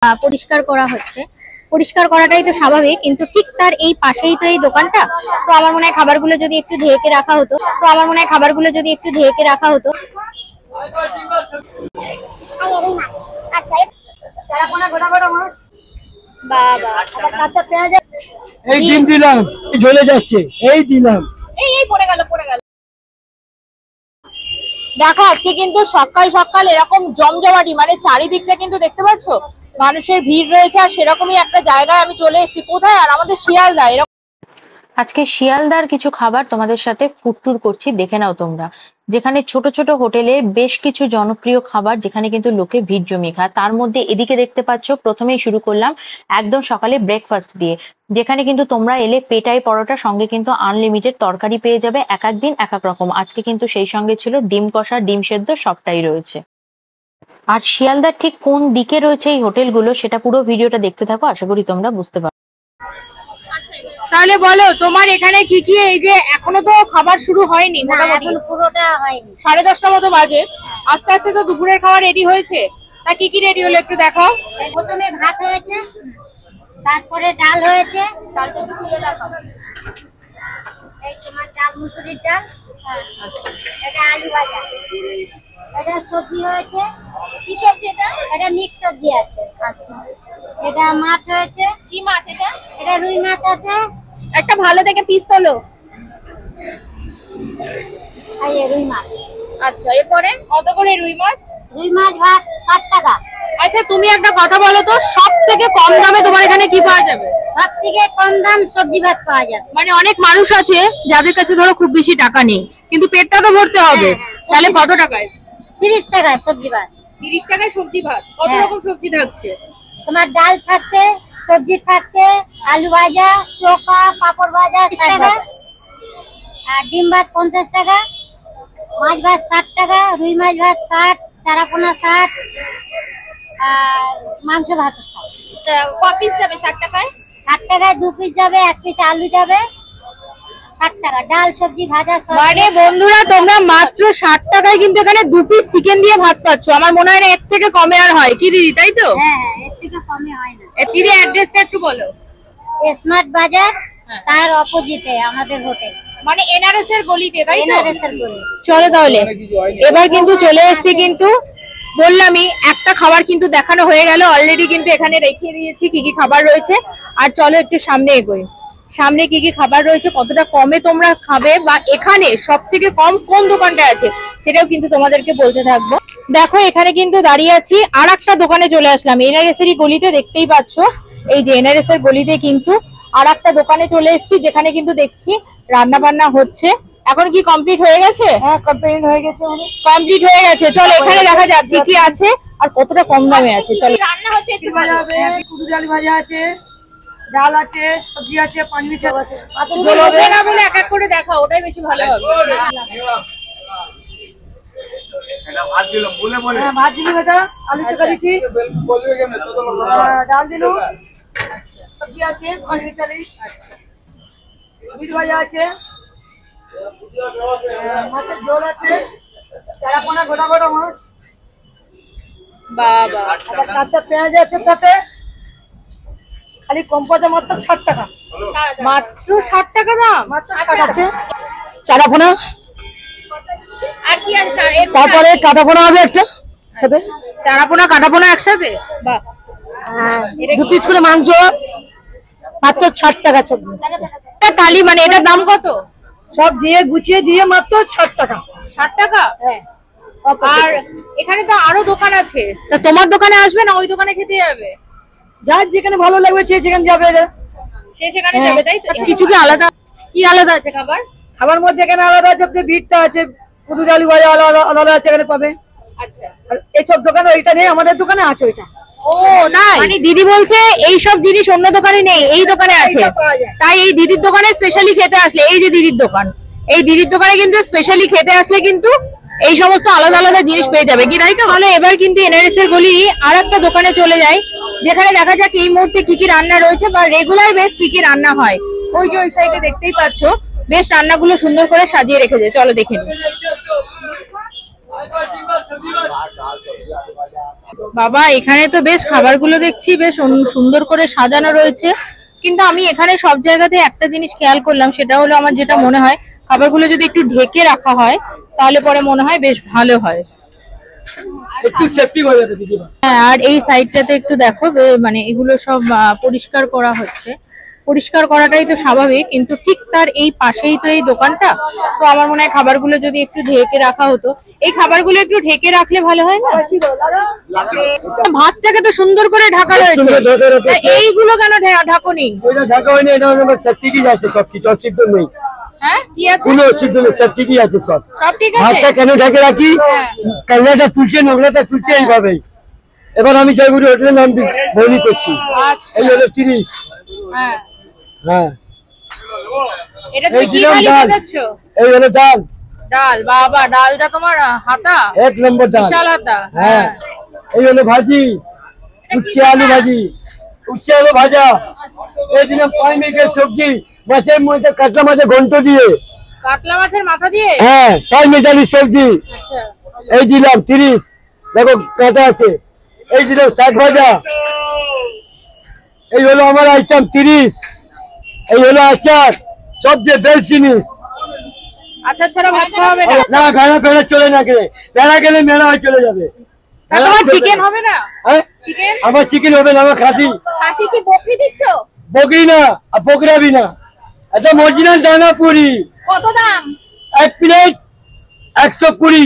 পরিষ্কার করা হচ্ছে। পরিষ্কার করাটাই তো স্বাভাবিক, কিন্তু ঠিক তার এই পাশেই তো এই দোকানটা। তো আমার মনে হয় খাবারগুলো যদি একটু ঢেকে রাখা হতো বাবা কাঁচা পেঁয়াজ এই ডিম দিলাম, জ্বলে যাচ্ছে, এই দিলাম, এই পড়ে গেল। দেখো আজকে কিন্তু সকাল সকাল এরকম জমজমাটি, মানে চারিদিকটা কিন্তু দেখতে পাচ্ছ মানুষের ভিড় রয়েছে। আর সেরকমই একটা জায়গায় আমি চলে এসেছি। কোথায়? আর আমাদের শিয়ালদা। আজকে শিয়ালদার কিছু খাবার তোমাদের সাথে ফুড ট্যুর করছি, দেখে নাও তোমরা। যেখানে ছোট ছোট হোটেলের বেশ কিছু জনপ্রিয় খাবার, যেখানে কিন্তু লোকে ভিড় জমিয়ে খায়। তার মধ্যে এদিকে দেখতে পাচ্ছ, প্রথমেই শুরু করলাম একদম সকালে ব্রেকফাস্ট দিয়ে, যেখানে কিন্তু তোমরা এলে পেটাই পরোটা, সঙ্গে কিন্তু আনলিমিটেড তরকারি পেয়ে যাবে। এক এক দিন এক এক রকম। আজকে কিন্তু সেই সঙ্গে ছিল ডিম কষা, ডিম সেদ্ধ, সবটাই রয়েছে। আর শিয়ালদার ঠিক কোন দিকে রয়েছে এই হোটেলগুলো, সেটা পুরো ভিডিওটা দেখতে থাকো, আশা করি তোমরা বুঝতে পারবে। তাহলে বলো তোমার এখানে কি কি? এই যে এখনো তো খাবার শুরু হয়নি, মোটামুটি পুরোটা হয়নি, 10:30টা মতো বাজে। আস্তে আস্তে তো দুপুরের খাবার রেডি হয়েছে। তা কি কি রেডি হলো একটু দেখাও। প্রথমে ভাত হয়েছে, তারপরে ডাল হয়েছে, তারপর খুলে দেখাও। এই তোমার ডাল মুসুরির ডাল, এটা আলু ভাজা, এটা সবজি হয়েছে। কি সবজি এটা? এটা মিক্স সবজি আছে। আচ্ছা, এটা মাছ হয়েছে। কি মাছ এটা? এটা রুই মাছ আছে। একটা ভালো দেখে পিস তোলো। এই রুই মাছ। আচ্ছা, এরপরে কত করে রুই মাছ? রুই মাছ ভাত 60 টাকা। আচ্ছা, তুমি একটা কথা বলো তো, সব থেকে কম দামে তোমার এখানে কি পাওয়া যাবে? সব থেকে কম দাম সবজি ভাত পাওয়া যাবে। মানে অনেক মানুষ আছে যাদের কাছে ধরো খুব বেশি টাকা নেই, কিন্তু পেটটা তো ভরতে হবে। তাহলে কত টাকায়? 30 টাকায় সবজি ভাত। 30 টাকায় সবজি ভাত। কত রকম সবজি থাকছে? তোমার ডাল থাকছে, সবজি থাকছে, আলু ভাজা, চোখা, পাপড় ভাজা 60 টাকা, আর ডিম ভাত 50 টাকা, মাছ ভাত 60 টাকা, রুই মাছ ভাত 60, চারাপোনা 60, আর মাংস ভাত 60। ক পিস যাবে 60 টাকায়? 60 টাকায় 2 পিস যাবে, 1 পিস আলু যাবে। 60 টাকা ডাল সবজি ভাজা সব। মানে বন্ধুরা, তোমরা মাত্র 60 টাকায় কিন্তু এখানে 2 পিস চিকেন দিয়ে ভাত পাচ্ছ। আমার মনে হয় না এর থেকে কমে আর হয় কি দিদি, তাই তো? হ্যাঁ, এর থেকে কমে হয় না। দিদি অ্যাড্রেসটা একটু বলো। স্মার্ট বাজার, তার অপোজিটে আমাদের হোটেল, মানে এনআরএস এর গলিতে, তাই তো? এনআরএস এর গলি। চলো তাহলে এবার কিন্তু চলে এসেছি। কিন্তু বললামই একটা খাবার কিন্তু দেখানো হয়ে গেল অলরেডি, কিন্তু এখানে রেখে দিয়েছি কি কি খাবার রয়েছে। আর চলো একটু সামনে এগোই। সামনে কি কি খাবার রয়েছে, কতটা কমে তোমরা খাবে, বা এখানে সব থেকে কম কোন দোকানটা আছে সেটাও কিন্তু তোমাদেরকে বলতে থাকবো। দেখো এখানে কিন্তু দাঁড়িয়ে আছি, আর একটা দোকানে চলে আসলাম এনআরএস এরই গলিতে। দেখতেই পাচ্ছ এই যে এনআরএস এর গলিতে কিন্তু আর একটা দোকানে চলে এসেছি, যেখানে কিন্তু দেখছি রান্না বান্না হচ্ছে। এখন কি কমপ্লিট হয়ে গেছে? হ্যাঁ কমপ্লিট হয়ে গেছে, কমপ্লিট হয়ে গেছে। চলো এখানে দেখা যাক কি কি আছে আর কতটা কম দামে আছে। চলো রান্না হচ্ছে, একটু ভাজা হবে, কুদুরি আলু ভাজা আছে, ডাল আছে, সবজি আছে, পানির চাপ আছে। তুমি বলবে না বলে এক এক করে দেখাও, ওটাই বেশি ভালো হবে। এটা ভাত দিলাম বলে বলে, হ্যাঁ ভাত দিলি বেটা, আলু চোখা দিচ্ছি, বলবে কেন তো তো ডাল দিলো, আচ্ছা সবজি আছে, পানির চালি, আচ্ছা মিট ভাজা আছে, মাছের ঝোল আছে, চারাপোনা গোটা গোটা মাছ, বাবা আবার কাঁচা পেঁয়াজ আছে সাথে। খালি কম্পোজে মাত্র 60 টাকা, মাত্র 60 টাকা দাম। মাত্র 60 আছে। চারাপোনা, আর কি আছে? তারপরে কাটাপোনা হবে একটা সাথে, চারাপোনা কাটাপোনা একসাথে। বাহ, 2 পিস করে মাংস, মাত্র 60 টাকা। সবজি কালি, মানে এটার দাম কত? সব দিয়ে গুছিয়ে দিয়ে মাত্র 60 টাকা। 60 টাকা? হ্যাঁ। আর এখানে তো আরো দোকান আছে, তা তোমার দোকানে আসবে না ওই দোকানে খেতে যাবে? যার যেখানে ভালো লাগবে সেখানে যাবে, সে সেখানে যাবে, তাই তো? কিছু কি আলাদা আছে খাবার? খাবার মধ্যে এখানে আলাদা আছে, বিটটা আছে, কুদুরি আলু ভাজা আলাদা আছে, এখানে পাবে। আচ্ছা, আর এইসব দোকানে ওইটা নেই, আমাদের দোকানে আছে ওইটা। ও তাই? মানে দিদি বলছে এই সব জিনিস অন্য দোকানে নেই, এই দোকানে আছে। তাই এই দিদির দোকানে স্পেশালি খেতে আসলে, এই যে দিদির দোকান, এই দিদির দোকানে কিন্তু স্পেশালি খেতে আসলে কিন্তু এই সমস্ত আলাদা আলাদা জিনিস পেয়ে যাবে কি, তাই তো? তাহলে এবার কিন্তু এনআরএস এর গলি আর একটা দোকানে চলে যাই, যেখানে দেখা যাক এই মুহূর্তে কি কি রান্না রয়েছে বা রেগুলার বেশ কি কি রান্না হয়। ওই যে ওই সাইডে দেখতেই পাচ্ছ বেশ রান্নাগুলো সুন্দর করে সাজিয়ে রেখেছে। চলো দেখে নিই। বাবা এখানে তো বেশ খাবারগুলো দেখছি বেশ সুন্দর করে সাজানো রয়েছে, কিন্তু আমি এখানে সব জায়গাতে একটা জিনিস খেয়াল করলাম, সেটা হলো আমার যেটা মনে হয় খাবারগুলো যদি একটু ঢেকে রাখা হয় তাহলে পরে মনে হয় বেশ ভালো হয়। একটু সেফটি হয়ে যাবে দিদি। হ্যাঁ, আর এই সাইডটাতে একটু দেখো মানে এগুলো সব পরিষ্কার করা হচ্ছে। পরিষ্কার করাটাই তো স্বাভাবিক, কিন্তু ঠিক তার এই পাশেই তো এই দোকানটা। তো আমার মনে হয় খাবারগুলো যদি একটু ঢেকে রাখা হতো, এই খাবারগুলো একটু ঢেকে রাখলে ভালো হয় না? ভাতটাকে তো সুন্দর করে ঢাকা রয়েছে, তা এইগুলো কেন ঢাকুনি? ওইটা ঢাকা হয়নি, এটা আমার সেফটি কি আছে, সব কিছু অসুবিধা নেই। হ্যাঁ কি আছে? কোনো অসুবিধা নেই, সেফটি কি আছে সব। সব ঠিক আছে। ভাতটা কেন ঢেকে রাখি, কাল্লাটা তুলছে, নোংরাটা তুলছে এইভাবেই। এবার আমি জয়গুরু হোটেলের নাম বলি করছি। আচ্ছা। এই হলো 30। হ্যাঁ হ্যাঁ, এটা তুমি কি দিলাম ডালি ডাল। বানাচ্ছো? এই হলো ডাল, ডাল। বাবা ডালটা তোমার হাতা, 1 নম্বর ডাল। বিশাল হাতা। হ্যাঁ, এই হলো ভাজি, উচ্ছে আলু ভাজি, উচ্ছে আলু ভাজা। এই দিলাম 5 মিনিটের সবজি, মাছের মধ্যে কাতলা মাছের ঘন্ট দিয়ে। কাতলা মাছের মাথা দিয়ে? হ্যাঁ, 5 মিনিটের সবজি। আচ্ছা। এই দিলাম 30, দেখো কাটা আছে। এই দিলাম শাক ভাজা। এই হলো আমার আইটেম 30। এই হলো আচার, সবচেয়ে বেস্ট জিনিস। আচ্ছা ছাড়া ভাত খাওয়া হবে না? না, ভেড়া ফেড়া চলে না, গেলে ভেড়া গেলে মেলা হয়ে চলে যাবে। তা তোমার চিকেন হবে না? হ্যাঁ, চিকেন? আমার চিকেন হবে না, আমার খাসি। খাসি কি বকরি দিচ্ছ? বকরি না, আর বকরাবি না, এটা মর্জিনাল দানাপুরি। কত দাম? 1 প্লেট 120।